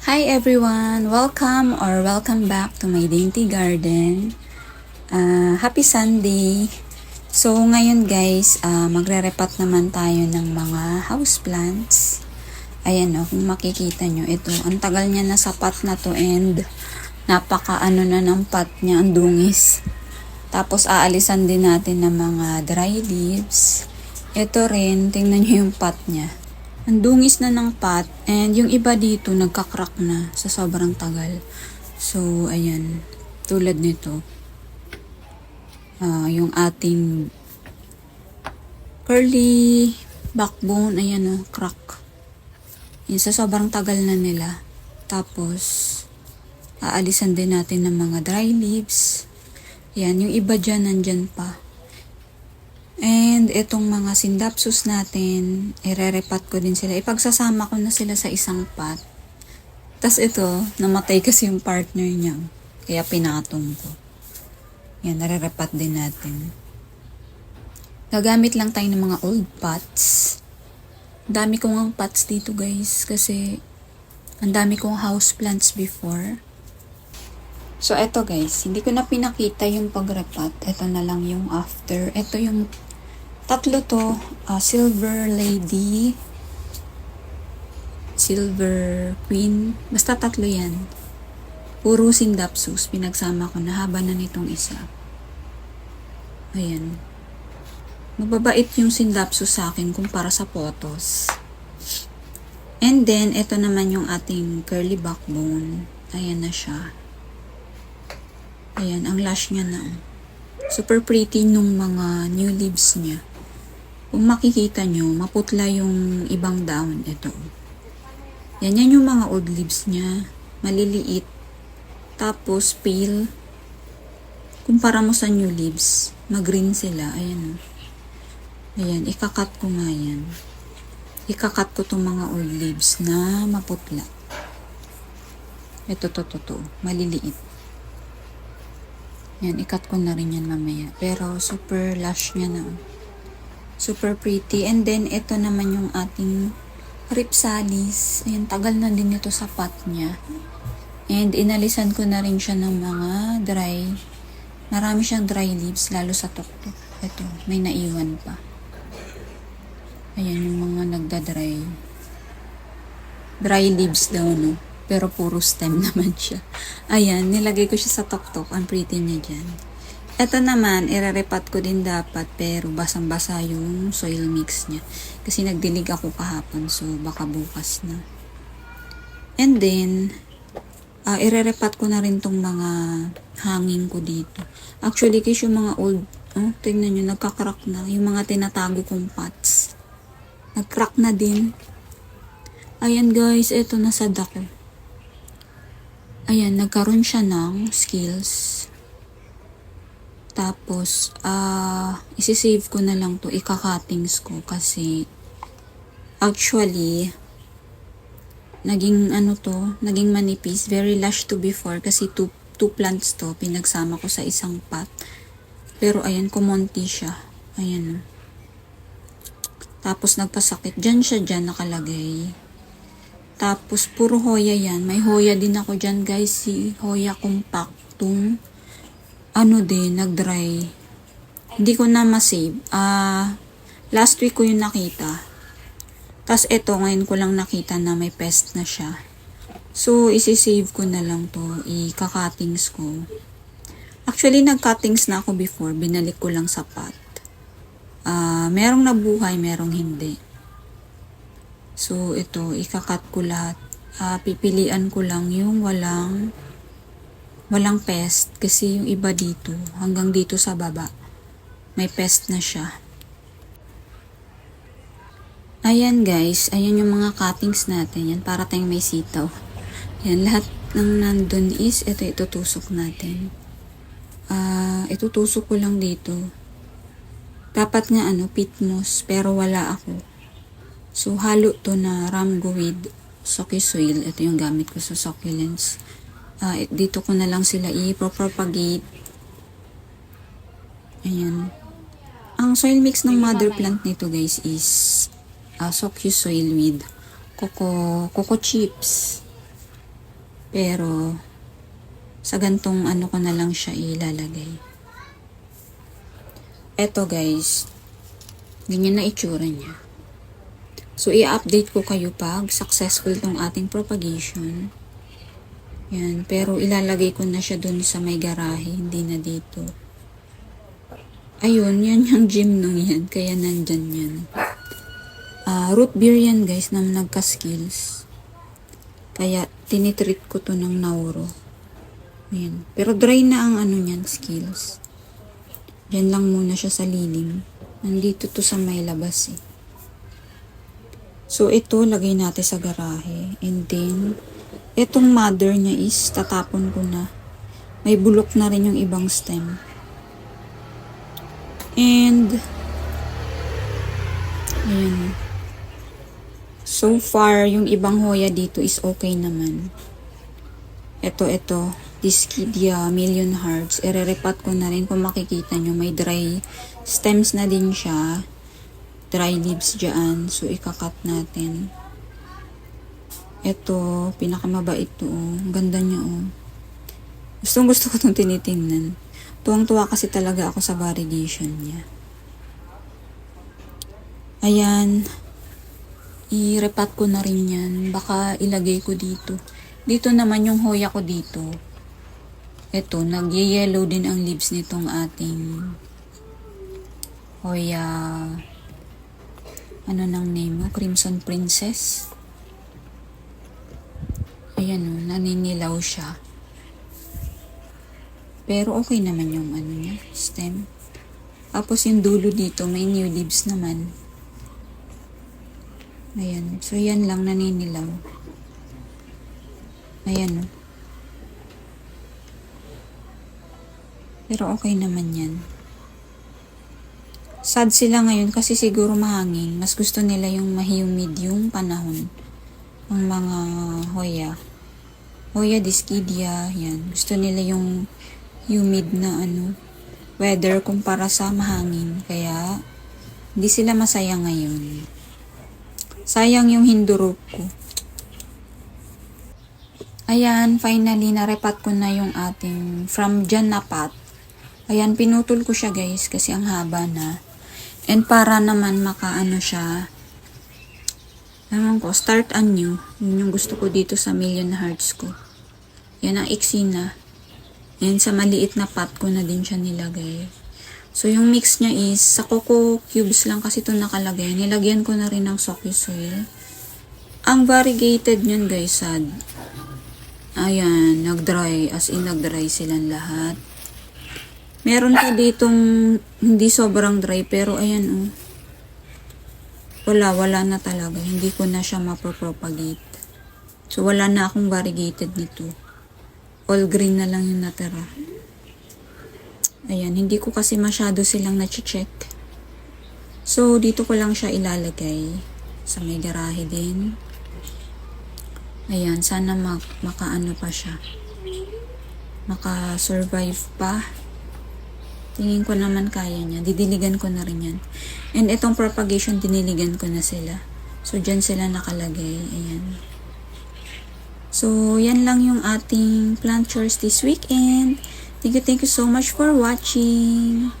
Hi everyone! Welcome back to my dainty garden. Happy Sunday! So ngayon guys, magre-repat naman tayo ng mga houseplants. Ayan o, kung makikita nyo, ito, ang tagal niya na sa pot na to and napaka ano na ng pot niya, ang dungis. Tapos aalisan din natin ng mga dry leaves. Ito rin, tingnan nyo yung pot niya. Ang dungis na ng pot and yung iba dito nagka-crack na sa sobrang tagal. So, ayan. Tulad nito. Yung ating curly backbone, ayan o, crack. Yun, sa sobrang tagal na nila. Tapos, aalisan din natin ng mga dry leaves. Ayan, yung iba dyan, nandyan pa. And itong mga sindapsus natin, irerepat ko din sila. Ipagsasama ko na sila sa isang pot. Tapos ito, namatay kasi yung partner niya. Kaya pinatong ko. Yan, narerepat din natin. Gagamit lang tayo ng mga old pots. Dami kong ang pots dito guys. Kasi ang dami kong houseplants before. So eto guys, hindi ko na pinakita yung pagrepat. Ito na lang yung after. Ito yung tatlo to, silver lady, silver queen, basta tatlo yan. Puro sindapsus, pinagsama ko na haba na nitong isa. Ayan. Mababait yung sindapsus sa akin kumpara sa photos. And then, ito naman yung ating curly backbone. Ayan na siya. Ayan, ang lash niya na. Super pretty nung mga new leaves niya. Kung makikita nyo, maputla yung ibang down. Ito. Yan yung mga old leaves niya. Maliliit. Tapos, pale. Kumpara mo sa new leaves, mag-green sila. Ayan. Ayan, ikakat ko nga yan. Ikakat ko itong mga old leaves na maputla. Ito, to. Maliliit. Yan, ikat ko na rin yan mamaya. Pero, super lush niya na. Super pretty. And then, ito naman yung ating ripsalis. Ayan, tagal na din ito sa pot niya. And, inalisan ko na rin siya ng mga dry. Marami siyang dry leaves, lalo sa tuktok. Ito, may naiwan pa. Ayan, yung mga nagda-dry. Dry leaves daw, no? Pero puro stem naman siya. Ayan, nilagay ko siya sa tuktok. Ang pretty niya dyan. Ito naman, irerepat ko din dapat, pero basang-basa yung soil mix niya. Kasi nagdilig ako kahapon, so baka bukas na. And then, irerepat ko na rin tong mga hanging ko dito. Actually, kasi yung mga old, tingnan nyo, nagka-crack na. Yung mga tinatago kong pots. Nag-crack na din. Ayan guys, ito nasa dako. Ayan, nagkaroon siya ng skills. Tapos, isi-save ko na lang to, ika-cuttings ko kasi actually, naging naging manipis, very lush to before kasi two plants to, pinagsama ko sa isang pot. Pero ayan, kumonti siya. Ayan. Tapos nagpasakit. Dyan nakalagay. Tapos, puro hoya yan. May hoya din ako dyan guys, si Hoya compactum. Nag-dry. Hindi ko na ma-save. Last week ko yung nakita. Tapos ito, ngayon ko lang nakita na may pest na siya. So, isi-save ko na lang to. Ika-cuttings ko. Actually, nag-cuttings na ako before. Binalik ko lang sa pot. Merong nabuhay, merong hindi. So, ito, ika-cut ko lahat. Pipilian ko lang yung walang pest kasi yung iba dito hanggang dito sa baba may pest na siya. Ayan guys, ayan yung mga cuttings natin yan para tayong may sitaw. Yan, lahat ng nandun is ito itutusok natin. Itutusok ko lang dito. Dapat nga peat moss pero wala ako. So halo to na ramgo with socky soil. Ito yung gamit ko sa succulents. Dito ko na lang sila i-propagate. Ayan. Ang soil mix ng mother plant nito guys is socky soil with coco chips. Pero, sa gantong ano ko na lang siya ilalagay. Eto guys, ganyan na itsura niya. So, i-update ko kayo pag successful tong ating propagation. Yan, pero ilalagay ko na siya dun sa may garahe, hindi na dito. Ayun, yan yung gym nung yan, kaya nandyan yan. Root beer yan guys, na nagka-skills. Kaya, tinitreat ko to ng Nauro. Ayan. Pero dry na ang ano niyan, skills. Diyan lang muna siya sa lilim. Nandito to sa may labas eh. So, ito, lagay natin sa garahe. And then, itong mother niya is, tatapon ko na. May bulok na rin yung ibang stem. And, ayan. So far, yung ibang hoya dito is okay naman. Ito. Dischidia Million Hearts. Ire-repat ko na rin kung makikita nyo. May dry stems na din siya. Dry leaves dyan. So, ikakat natin. Ito, pinakamabait to. Ang ganda niya, oh. Gusto ko itong tinitingnan. Tuwang-tuwa kasi talaga ako sa variegation niya. Ayan. I-repat ko na rin yan. Baka ilagay ko dito. Dito naman yung hoya ko dito. Ito, nag-yellow din ang leaves nitong ating hoya. Ano nang name mo? Crimson Princess. Ayan o, naninilaw siya. Pero okay naman yung ano niya, stem. Tapos yung dulo dito, may new leaves naman. Ayan. So, yan lang naninilaw. Ayan o. Pero okay naman yan. Sad sila ngayon kasi siguro mahangin. Mas gusto nila yung ma-humid yung panahon. Ang mga hoya. Hoya Dischidia, yan. Gusto nila yung humid na weather kumpara sa mahangin. Kaya, hindi sila masaya ngayon. Sayang yung hindurok ko. Ayan, finally, narepat ko na yung ating from dyan na pot. Ayan, pinutol ko siya guys kasi ang haba na. And para naman makaano siya, ewan ko, start anew. Yun yung gusto ko dito sa Million Hearts ko. Yan ang iksi na. And sa maliit na pot ko na din siya nilagay. So, yung mix niya is, sa coco cubes lang kasi ito nakalagay. Nilagyan ko na rin ng socky soil. Ang variegated nyan guys, sad. Ayan, nag-dry. As in, nag-dry silang lahat. Meron pa ditong hindi sobrang dry, pero ayan oh. Wala na talaga. Hindi ko na siya mapropagate. So, wala na akong variegated nito. All green na lang yung natira. Ayan, hindi ko kasi masyado silang na-check. So, dito ko lang siya ilalagay. Sa may garahe din. Ayan, sana makaano pa siya. Maka-survive pa. Tingin ko naman kaya niya. Didiligan ko na rin yan. And itong propagation, diniligan ko na sila. So, dyan sila nakalagay. Ayan. So, yan lang yung ating plant chores this weekend. Thank you so much for watching.